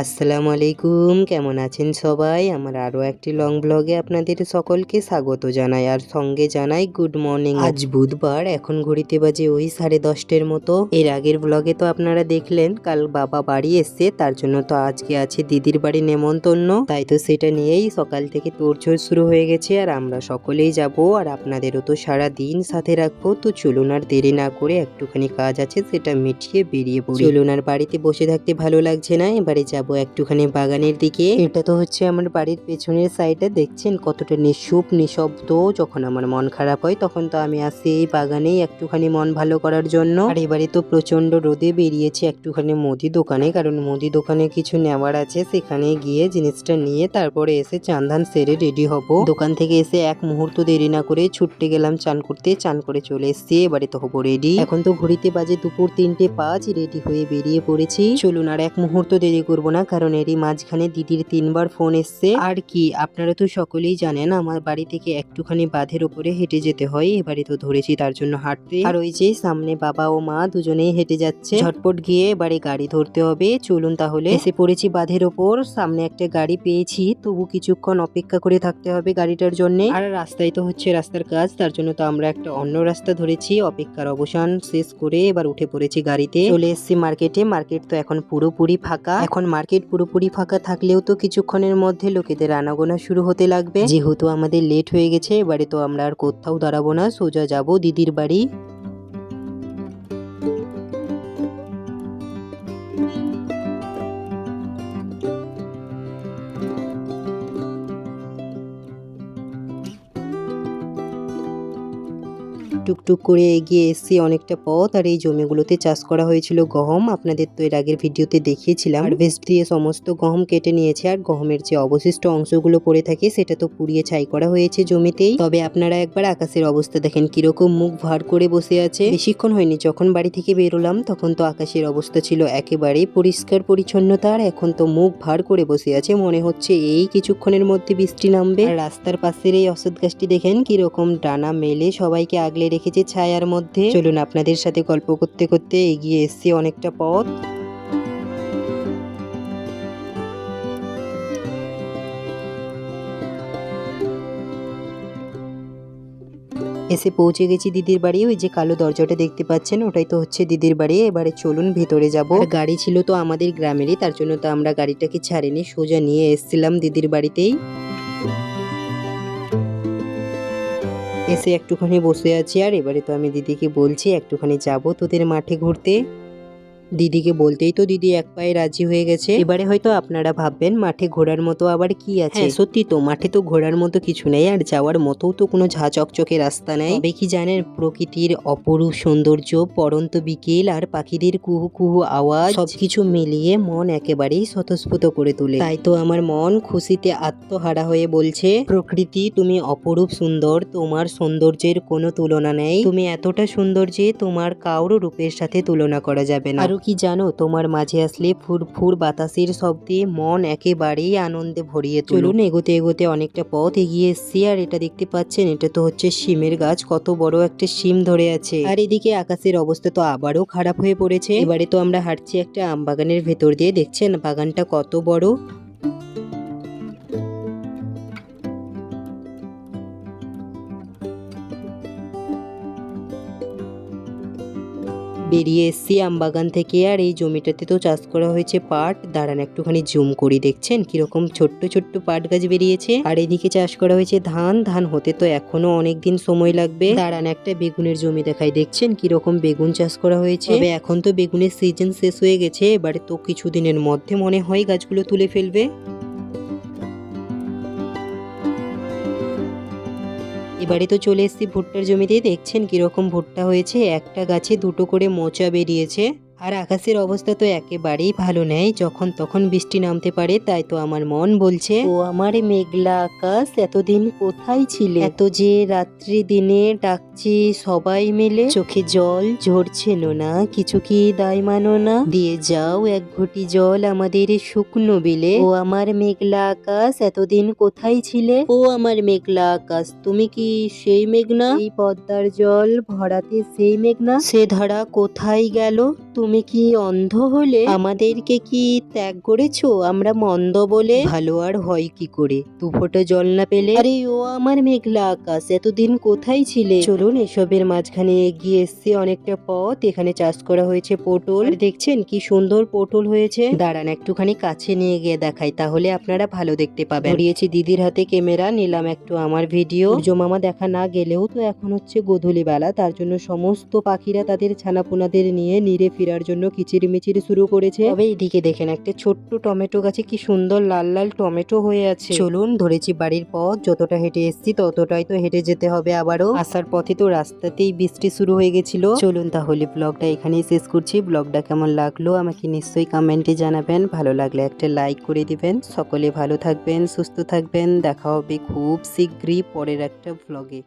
আসসালামু আলাইকুম, কেমন আছেন সবাই? আমার আরও একটি লং ব্লগে আপনাদের সকলকে স্বাগত জানাই আর সঙ্গে জানাই গুড মর্নিং। আজ বুধবার, এখন ঘড়িতে বাজে ওই 10:30 মতো। এর আগের ব্লগে তো আপনারা দেখলেন কাল বাবা বাড়ি এসছে, তার জন্য তো আজকে আছে দিদির বাড়ি নেমন্তন্ন। তাই তো সেটা নিয়েই সকাল থেকে তোড়জোড় শুরু হয়ে গেছে আর আমরা সকলেই যাব আর আপনাদেরও তো সারা দিন সাথে রাখবো। তো চলুন আর দেরি না করে, একটুখানি কাজ আছে সেটা মিটিয়ে বেরিয়ে পড়ি। চলুন, আর বাড়িতে বসে থাকতে ভালো লাগছে না, এবারে যাব একটুখানি বাগানের দিকে। এটা তো হচ্ছে আমার বাড়ির পেছনের সাইডে, দেখছেন কতটা নিঃশুপ নিঃশব্দ। যখন আমার মন খারাপ হয় তখন তো আমি আসি এই বাগানেই একটুখানি মন ভালো করার জন্য। আর এবারে তো প্রচন্ড রোদে বেরিয়েছি একটুখানি মুদি দোকানে, কারণ মুদি দোকানে কিছু নেওয়ার আছে। সেখানে গিয়ে জিনিসটা নিয়ে তারপরে এসে চান ধান সেরে রেডি হব। দোকান থেকে এসে এক মুহূর্ত দেরি না করে ছুটতে গেলাম চান করতে। চান করে চলে এসছি, এবারে তো হবো রেডি। এখন তো ঘড়িতে বাজে দুপুর 3:05, রেডি হয়ে বেরিয়ে পড়েছি। চলুন, আর এক মুহূর্ত দেরি করবো না, কারণ এরই মাঝখানে দিদির 3বার ফোন এসছে। আর কি, আপনারা তো সকলেই জানেন আমার বাড়ি থেকে একটুখানি বাঁধের উপরে হেঁটে যেতে হয়। এবারে তো ধরেছি তার জন্য হাঁটতে। আর ওই যে সামনে বাবা ও মা দুজনেই হেঁটে যাচ্ছে। ঝটপট গিয়ে এবারে গাড়ি ধরতে হবে। চলুন তাহলে। এসে পড়েছি বাঁধের ওপর, সামনে একটা গাড়ি পেয়েছি, তবু কিছুক্ষণ অপেক্ষা করে থাকতে হবে গাড়িটার জন্য। আর রাস্তায় তো হচ্ছে রাস্তার কাজ, তার জন্য তো আমরা একটা অন্য রাস্তা ধরেছি। অপেক্ষার অবসান শেষ করে এবার উঠে পড়েছি গাড়িতে। চলে এসেছি মার্কেটে। মার্কেট তো এখন পুরোপুরি ফাঁকা। এখন মার্কেট পুরোপুরি ফাঁকা থাকলেও তো কিছুক্ষণের মধ্যে লোকেদের আনাগোনা শুরু হতে লাগবে। যেহেতু আমাদের লেট হয়ে গেছে, এবারে তো আমরা আর কোথাও দাঁড়াবো না, সোজা যাব দিদির বাড়ি। টুকটুক করে এগিয়ে এসেছি অনেকটা পথ। আর এই জমিগুলোতে চাষ করা হয়েছিল গম, আপনাদের তো এর আগের ভিডিওতে দেখিয়েছিলাম। হারভেস্ট দিয়ে সমস্ত গম কেটে নিয়েছে, আর গমের যে অবশিষ্ট অংশগুলো পড়ে থাকে সেটা তো পুড়িয়ে ছাই করা হয়েছে জমিতেই। তবে আপনারা একবার আকাশের অবস্থা দেখেন, কিরকম মুখ ভার করে বসে আছে। বেশিক্ষণ হয়নি, যখন বাড়ি থেকে বেরোলাম তখন তো আকাশের অবস্থা ছিল একেবারেই পরিষ্কার পরিচ্ছন্নতা, আর এখন তো মুখ ভার করে বসে আছে। মনে হচ্ছে এই কিছুক্ষণের মধ্যে বৃষ্টি নামবে। আর রাস্তার পাশের এই অশ্বত্থ গাছটি দেখেন কিরকম ডানা মেলে সবাইকে আগলে রেখেছে ছায়ার মধ্যে। চলুন, আপনাদের সাথে গল্প করতে করতে এগিয়ে এসেছি অনেকটা পথ। এসে পৌঁছে গেছি দিদির বাড়ি। ওই যে কালো দরজাটা দেখতে পাচ্ছেন, ওটাই তো হচ্ছে দিদির বাড়ি। এবারে চলুন ভেতরে যাব। গাড়ি ছিল তো আমাদের গ্রামেরই, তার জন্য তো আমরা গাড়িটাকে ছাড়িনি, সোজা নিয়ে এসেছিলাম দিদির বাড়িতেই। এসে একটুখানি বসে আছি, আর এবারে তো আমি দিদিকে বলছি একটুখানি যাব তোদের মাঠে ঘুরতে। দিদিকে বলতেই তো দিদি এক পায়ে রাজি হয়ে গেছে। এবারে হয়তো আপনারা ভাববেন মাঠে ঘোরার মতো আবার কি আছে। সত্যি তো, মাঠে তো ঘোরার মতো কিছু নেই, আর যাওয়ার মতো তো কোনো ঝা চকচকে রাস্তা নেই। তবে কি জানেন, প্রকৃতির অপরূপ সৌন্দর্য, পড়ন্ত বিকেল আর পাখিদের কুহু কুহু আওয়াজ সবকিছু মিলিয়ে মন একেবারেই স্বতঃস্ফূর্ত করে তোলে। তাই তো আমার মন খুশিতে আত্মহারা হয়ে বলছে, প্রকৃতি তুমি অপরূপ সুন্দর, তোমার সৌন্দর্যের কোনো তুলনা নেই। তুমি এতটা সুন্দর যে তোমার কারো রূপের সাথে তুলনা করা যাবে না। আরো কি জানো, তোমার মাঝে আসলে ফুরফুর বাতাসের শব্দে মন একেবারেই আনন্দে ভরিয়ে তোলে। চলুন, এগোতে এগোতে অনেকটা পথ এগিয়ে এসছি, আর এটা দেখতে পাচ্ছেন, এটা তো হচ্ছে শিমের গাছ। কত বড় একটা শিম ধরে আছে। আর এদিকে আকাশের অবস্থা তো আবারও খারাপ হয়ে পড়েছে। এবারে তো আমরা হাঁটছি একটা আম বাগানের ভেতর দিয়ে, দেখছেন বাগানটা কত বড়। বেরিয়ে এসছি আমবাগান থেকে, আর এই জমিটাতে তো চাষ করা হয়েছে পাট। দাঁড়ান একটুখানি জুম করি, দেখছেন কিরকম ছোট্ট ছোট্ট পাট গাছ বেরিয়েছে। আর এদিকে চাষ করা হয়েছে ধান। ধান হতে তো এখনো অনেকদিন সময় লাগবে। দাঁড়ান একটা বেগুনের জমি দেখাই, দেখছেন কিরকম বেগুন চাষ করা হয়েছে। তবে এখন তো বেগুনের সিজন শেষ হয়ে গেছে, এবারে তো কিছুদিনের মধ্যে মনে হয় গাছগুলো তুলে ফেলবে। এবারে তো চলে এসেছি ভুট্টার জমিতে, দেখছেন কিরকম ভুট্টা হয়েছে। একটা গাছে দুটো করে মোচা বেরিয়েছে। আর আকাশের অবস্থা তো একেবারেই ভালো নেই, যখন তখন বৃষ্টি নামতে পারে। তাই তো আমার মন বলছে, ও আমার মেঘলা আকাশ এতদিন কোথায় ছিলে, এত যে রাত্রি দিনে ডাকছি সবাই মিলে, চোখে জল ঝরছে না, কিছু কি দায় মানো না, দিয়ে যাও এক ঘটি জল আমাদের শুকনো বিলে। ও আমার মেঘলা আকাশ এতদিন কোথায় ছিলে, ও আমার মেঘলা আকাশ তুমি কি সেই মেঘনা, এই পদ্মার জল ভরাতে সেই মেঘনা, সে ধারা কোথায় গেল, তুমি কি অন্ধ হলে, আমাদেরকে কি ত্যাগ করেছো আমরা মন্দ বলে, ভালো আর হয় কি করে দু ফোঁটা জল না পেলে। আরে ও আমার মেঘলা আকাশ এতদিন কোথায় ছিলে। চলুন এসবের মাঝখানে এগিয়ে এসছে অনেকটা পথ, এখানে চাষ করা হয়েছে পটল, আর দেখছেন কি সুন্দর পটল হয়েছে। দাঁড়ান একটুখানি কাছে নিয়ে গিয়ে দেখাই, তাহলে আপনারা ভালো দেখতে পাবেন। ধরিয়েছি দিদির হাতে ক্যামেরা, নিলাম একটু আমার ভিডিও। সূর্য মামা দেখা না গেলেও তো এখন হচ্ছে গোধূলি বেলা, তার জন্য সমস্ত পাখিরা তাদের ছানাপোনাদের নিয়ে নিরে ফেরার জন্য কিচিরমিচির শুরু করেছে। তবে এইদিকে দেখেন একটা ছোট্ট টমেটো গাছে কি সুন্দর লাল লাল টমেটো হয়ে আছে। চলুন ধরেছি বাড়ির পথ, যতটা হেঁটে এসেছি ততটাই তো হেঁটে যেতে হবে আবারও। আসার পথে তো রাস্তাতেই বৃষ্টি শুরু হয়ে গেছিল। চলুন তাহলে ব্লগটা এখানেই শেষ করছি। ব্লগটা কেমন লাগলো আমাকে নিশ্চয়ই কমেন্টে জানাবেন, ভালো লাগলে একটা লাইক করে দিবেন। সকলে ভালো থাকবেন, সুস্থ থাকবেন, দেখা হবে খুব শীঘ্রই পরের একটা ব্লগে।